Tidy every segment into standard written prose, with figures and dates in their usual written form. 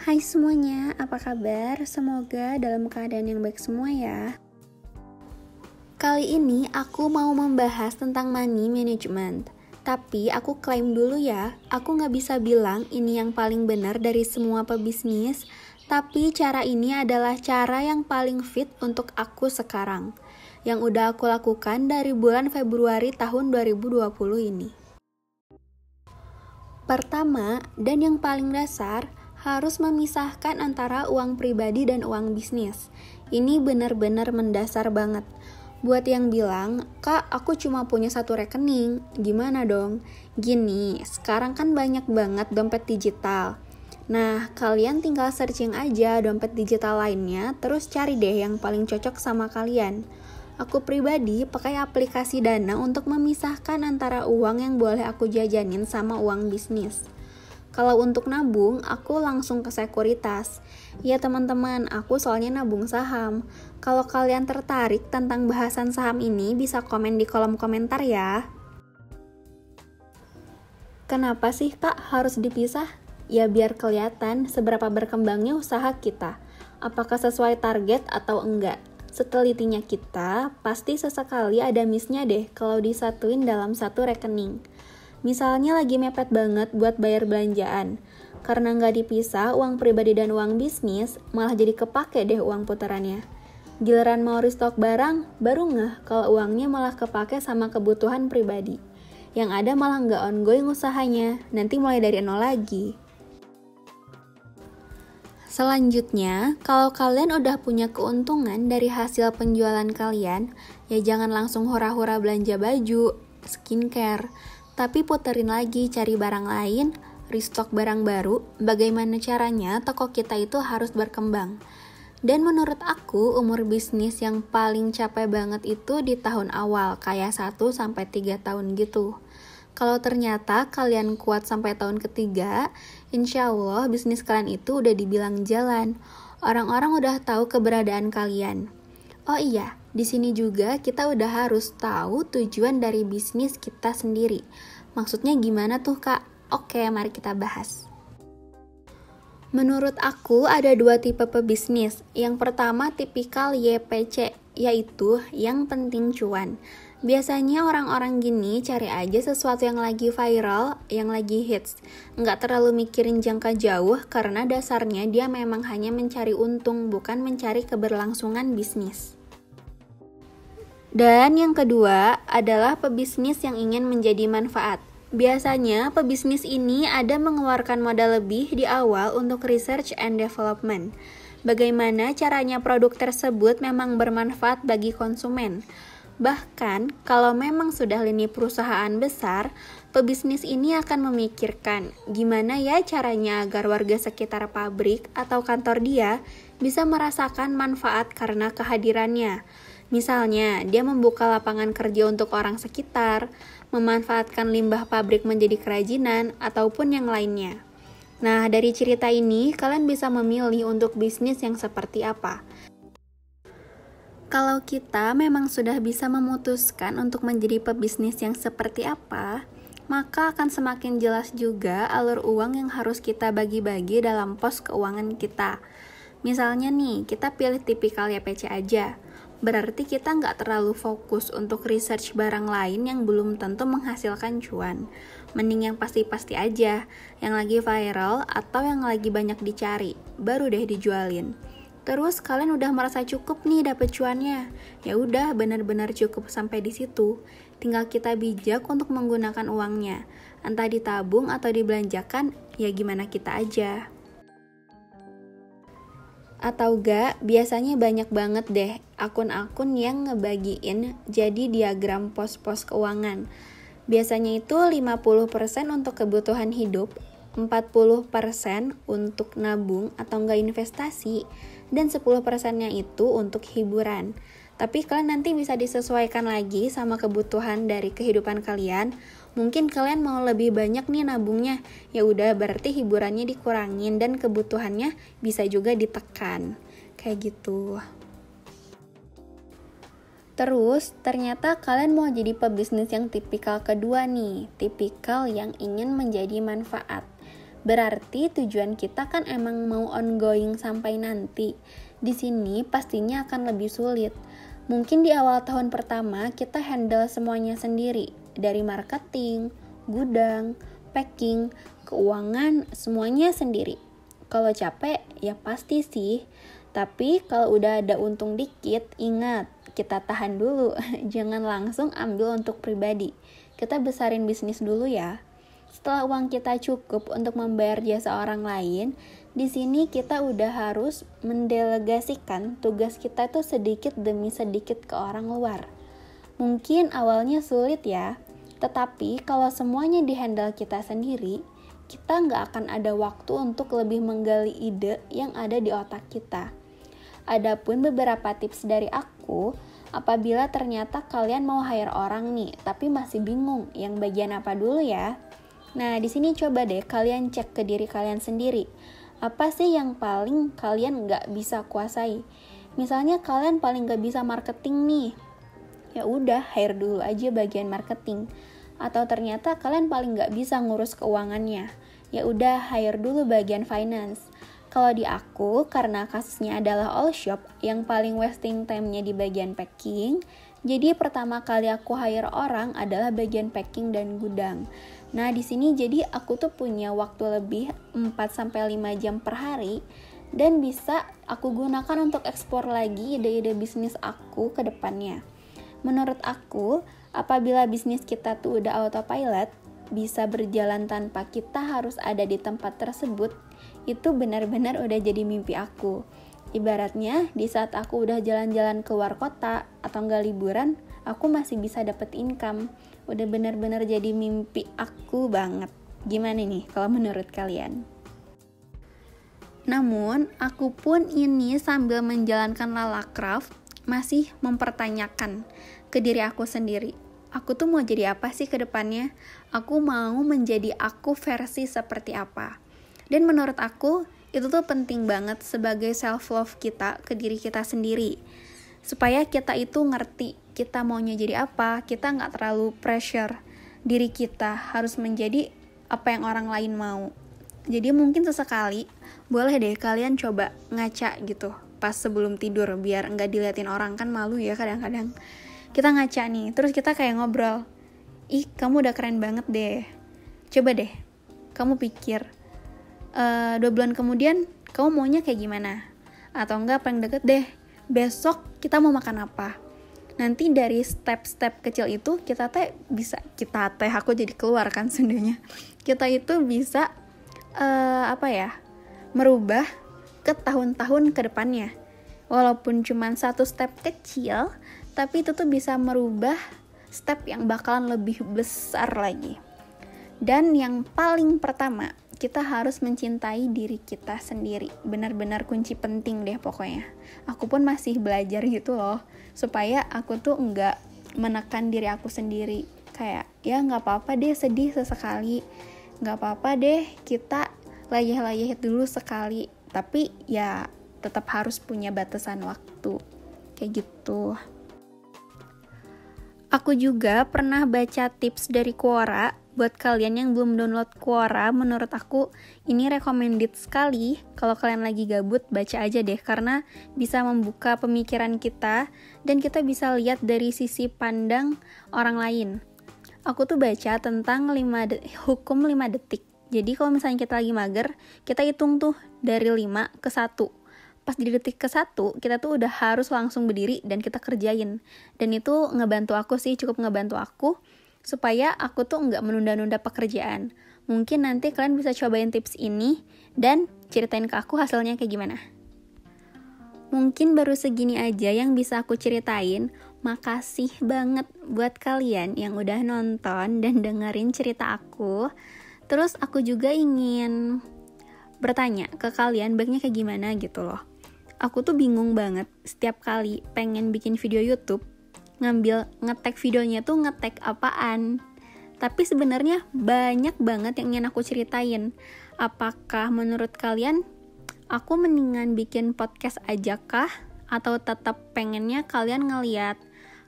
Hai semuanya, apa kabar? Semoga dalam keadaan yang baik semua ya. Kali ini aku mau membahas tentang money management. Tapi aku klaim dulu ya, aku nggak bisa bilang ini yang paling benar dari semua pebisnis. Tapi cara ini adalah cara yang paling fit untuk aku sekarang. Yang udah aku lakukan dari bulan Februari tahun 2020 ini. Pertama, dan yang paling dasar, harus memisahkan antara uang pribadi dan uang bisnis. Ini benar-benar mendasar banget. Buat yang bilang, "Kak, aku cuma punya satu rekening." Gimana dong? Gini, sekarang kan banyak banget dompet digital. Nah, kalian tinggal searching aja dompet digital lainnya, terus cari deh yang paling cocok sama kalian. Aku pribadi pakai aplikasi Dana untuk memisahkan antara uang yang boleh aku jajanin sama uang bisnis. Kalau untuk nabung, aku langsung ke sekuritas. Ya teman-teman, aku soalnya nabung saham. Kalau kalian tertarik tentang bahasan saham ini, bisa komen di kolom komentar ya. Kenapa sih Kak harus dipisah? Ya biar kelihatan seberapa berkembangnya usaha kita. Apakah sesuai target atau enggak? Setelitinya kita, pasti sesekali ada miss-nya deh kalau disatuin dalam satu rekening. Misalnya lagi mepet banget buat bayar belanjaan. Karena nggak dipisah uang pribadi dan uang bisnis, malah jadi kepake deh uang putarannya. Giliran mau restock barang, baru ngeh kalau uangnya malah kepake sama kebutuhan pribadi. Yang ada malah nggak ongoing usahanya, nanti mulai dari nol lagi. Selanjutnya, kalau kalian udah punya keuntungan dari hasil penjualan kalian, ya jangan langsung hura-hura belanja baju, skincare, tapi puterin lagi cari barang lain, restock barang baru, bagaimana caranya toko kita itu harus berkembang. Dan menurut aku, umur bisnis yang paling capek banget itu di tahun awal, kayak 1-3 tahun gitu. Kalau ternyata kalian kuat sampai tahun ketiga, insya Allah bisnis kalian itu udah dibilang jalan. Orang-orang udah tahu keberadaan kalian. Oh iya, di sini juga kita udah harus tahu tujuan dari bisnis kita sendiri. Maksudnya gimana tuh Kak? Oke, mari kita bahas. Menurut aku ada dua tipe pebisnis. Yang pertama tipikal YPC, yaitu yang penting cuan. Biasanya orang-orang gini cari aja sesuatu yang lagi viral, yang lagi hits. Nggak terlalu mikirin jangka jauh karena dasarnya dia memang hanya mencari untung, bukan mencari keberlangsungan bisnis. Dan yang kedua adalah pebisnis yang ingin menjadi manfaat. Biasanya pebisnis ini ada mengeluarkan modal lebih di awal untuk research and development. Bagaimana caranya produk tersebut memang bermanfaat bagi konsumen. Bahkan kalau memang sudah lini perusahaan besar, pebisnis ini akan memikirkan gimana ya caranya agar warga sekitar pabrik atau kantor dia bisa merasakan manfaat karena kehadirannya. Misalnya, dia membuka lapangan kerja untuk orang sekitar, memanfaatkan limbah pabrik menjadi kerajinan, ataupun yang lainnya. Nah, dari cerita ini, kalian bisa memilih untuk bisnis yang seperti apa. Kalau kita memang sudah bisa memutuskan untuk menjadi pebisnis yang seperti apa, maka akan semakin jelas juga alur uang yang harus kita bagi-bagi dalam pos keuangan kita. Misalnya nih, kita pilih tipikal YPC aja. Berarti kita nggak terlalu fokus untuk research barang lain yang belum tentu menghasilkan cuan. Mending yang pasti-pasti aja, yang lagi viral atau yang lagi banyak dicari, baru deh dijualin. Terus kalian udah merasa cukup nih dapet cuannya. Ya udah benar-benar cukup sampai di situ. Tinggal kita bijak untuk menggunakan uangnya. Entah ditabung atau dibelanjakan, ya gimana kita aja. Atau gak, biasanya banyak banget deh akun-akun yang ngebagiin jadi diagram pos-pos keuangan. Biasanya itu 50% untuk kebutuhan hidup, 40% untuk nabung atau enggak investasi, dan 10%-nya itu untuk hiburan. Tapi kalian nanti bisa disesuaikan lagi sama kebutuhan dari kehidupan kalian. Mungkin kalian mau lebih banyak nih nabungnya, ya udah berarti hiburannya dikurangin dan kebutuhannya bisa juga ditekan. Kayak gitu. Terus, ternyata kalian mau jadi pebisnis yang tipikal kedua nih, tipikal yang ingin menjadi manfaat. Berarti tujuan kita kan emang mau ongoing sampai nanti. Di sini pastinya akan lebih sulit. Mungkin di awal tahun pertama kita handle semuanya sendiri, dari marketing, gudang, packing, keuangan, semuanya sendiri. Kalau capek, ya pasti sih. Tapi kalau udah ada untung dikit, ingat, kita tahan dulu. Jangan langsung ambil untuk pribadi. Kita besarin bisnis dulu ya. Setelah uang kita cukup untuk membayar jasa orang lain, di sini kita udah harus mendelegasikan tugas kita tuh sedikit demi sedikit ke orang luar. Mungkin awalnya sulit ya, tetapi kalau semuanya dihandle kita sendiri, kita nggak akan ada waktu untuk lebih menggali ide yang ada di otak kita. Adapun beberapa tips dari aku, apabila ternyata kalian mau hire orang nih, tapi masih bingung yang bagian apa dulu ya. Nah, di sini coba deh kalian cek ke diri kalian sendiri. Apa sih yang paling kalian nggak bisa kuasai? Misalnya kalian paling nggak bisa marketing nih, ya udah hire dulu aja bagian marketing. Atau ternyata kalian paling nggak bisa ngurus keuangannya, ya udah hire dulu bagian finance. Kalau di aku, karena kasusnya adalah all shop yang paling wasting time-nya di bagian packing, jadi pertama kali aku hire orang adalah bagian packing dan gudang. Nah, di sini jadi aku tuh punya waktu lebih 4-5 jam per hari dan bisa aku gunakan untuk eksplor lagi ide-ide bisnis aku ke depannya. Menurut aku, apabila bisnis kita tuh udah autopilot, bisa berjalan tanpa kita harus ada di tempat tersebut, itu benar-benar udah jadi mimpi aku. Ibaratnya, di saat aku udah jalan-jalan keluar kota atau nggak liburan, aku masih bisa dapet income. Udah benar-benar jadi mimpi aku banget. Gimana nih kalau menurut kalian? Namun, aku pun ini sambil menjalankan Lala Craft, masih mempertanyakan ke diri aku sendiri. Aku tuh mau jadi apa sih ke depannya? Aku mau menjadi aku versi seperti apa? Dan menurut aku, itu tuh penting banget sebagai self-love kita ke diri kita sendiri. Supaya kita itu ngerti kita maunya jadi apa, kita nggak terlalu pressure diri kita harus menjadi apa yang orang lain mau. Jadi mungkin sesekali, boleh deh kalian coba ngaca gitu pas sebelum tidur biar nggak diliatin orang, kan malu ya kadang-kadang. Kita ngaca nih, terus kita kayak ngobrol, ih kamu udah keren banget deh. Coba deh, kamu pikir 2 bulan kemudian kamu maunya kayak gimana? Atau enggak paling deket deh, besok kita mau makan apa? Nanti dari step-step kecil itu aku jadi keluar kan sebenarnya. Kita itu bisa merubah ke tahun-tahun ke depannya. Walaupun cuma satu step kecil, tapi itu tuh bisa merubah step yang bakalan lebih besar lagi. Dan yang paling pertama, kita harus mencintai diri kita sendiri. Benar-benar kunci penting deh pokoknya. Aku pun masih belajar gitu loh, supaya aku tuh enggak menekan diri aku sendiri. Kayak, ya gak apa-apa deh sedih sesekali, gak apa-apa deh kita layah-layah dulu sekali, tapi ya tetap harus punya batasan waktu. Kayak gitu. Aku juga pernah baca tips dari Quora. Buat kalian yang belum download Quora, menurut aku ini recommended sekali. Kalau kalian lagi gabut, baca aja deh, karena bisa membuka pemikiran kita dan kita bisa lihat dari sisi pandang orang lain. Aku tuh baca tentang hukum 5 detik. Jadi kalau misalnya kita lagi mager, kita hitung tuh dari 5 ke 1. Pas di detik ke 1, kita tuh udah harus langsung berdiri dan kita kerjain. Dan itu cukup ngebantu aku, supaya aku tuh nggak menunda-nunda pekerjaan. Mungkin nanti kalian bisa cobain tips ini dan ceritain ke aku hasilnya kayak gimana. Mungkin baru segini aja yang bisa aku ceritain. Makasih banget buat kalian yang udah nonton dan dengerin cerita aku. Terus aku juga ingin bertanya ke kalian baiknya kayak gimana gitu loh. Aku tuh bingung banget setiap kali pengen bikin video YouTube, nge-tag videonya tuh nge-tag apaan. Tapi sebenarnya banyak banget yang ingin aku ceritain. Apakah menurut kalian aku mendingan bikin podcast aja kah? Atau tetap pengennya kalian ngeliat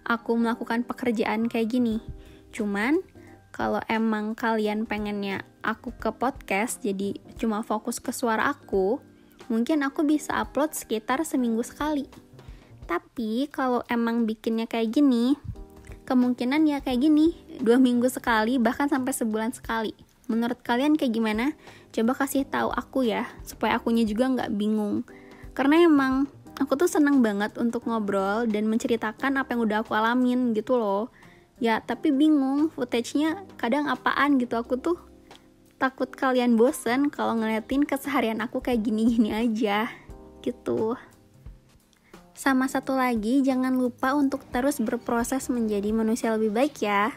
aku melakukan pekerjaan kayak gini? Cuman kalau emang kalian pengennya aku ke podcast, jadi cuma fokus ke suara aku, mungkin aku bisa upload sekitar seminggu sekali. Tapi kalau emang bikinnya kayak gini, kemungkinan ya kayak gini, 2 minggu sekali, bahkan sampai sebulan sekali. Menurut kalian kayak gimana? Coba kasih tahu aku ya, supaya akunya juga nggak bingung. Karena emang aku tuh senang banget untuk ngobrol dan menceritakan apa yang udah aku alamin gitu loh. Ya, tapi bingung footage-nya kadang apaan gitu. Aku tuh takut kalian bosen kalau ngeliatin keseharian aku kayak gini-gini aja gitu. Sama satu lagi, jangan lupa untuk terus berproses menjadi manusia lebih baik ya.